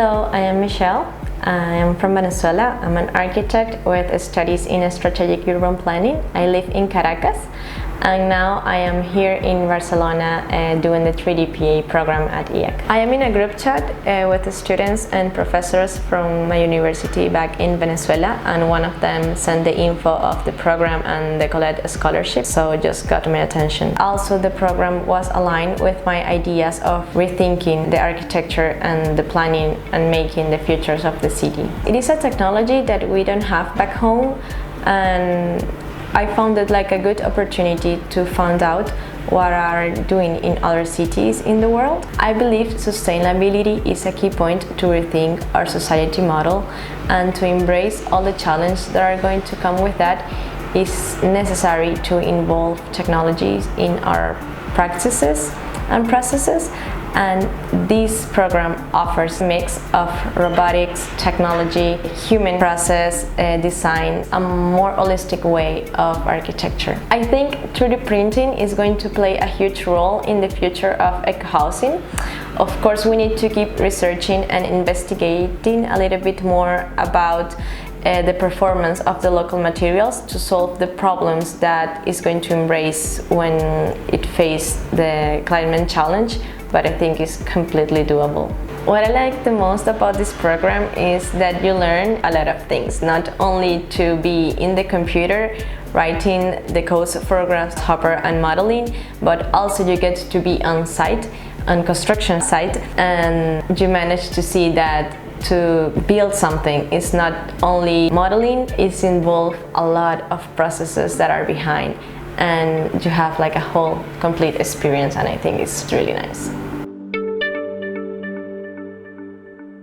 Hello, I am Michelle. I am from Venezuela. I'm an architect with studies in strategic urban planning. I live in Caracas, and now I am here in Barcelona doing the 3D PA program at IAAC. I am in a group chat with the students and professors from my university back in Venezuela, and one of them sent the info of the program and the Colette Scholarship, so it just got my attention. Also, the program was aligned with my ideas of rethinking the architecture and the planning and making the futures of the city. It is a technology that we don't have back home, and I found it like a good opportunity to find out what are doing in other cities in the world. I believe sustainability is a key point to rethink our society model, and to embrace all the challenges that are going to come with that is necessary to involve technologies in our practices and processes. And this program offers a mix of robotics, technology, human process design, a more holistic way of architecture. I think 3D printing is going to play a huge role in the future of eco-housing. Of course, we need to keep researching and investigating a little bit more about the performance of the local materials to solve the problems that is going to embrace when it faces the climate challenge, but I think it's completely doable. What I like the most about this program is that you learn a lot of things, not only to be in the computer writing the codes for grasshopper and modeling, but also you get to be on site, on construction site, and you manage to see that to build something is not only modeling, it's involved a lot of processes that are behind, and you have like a whole complete experience, and I think it's really nice.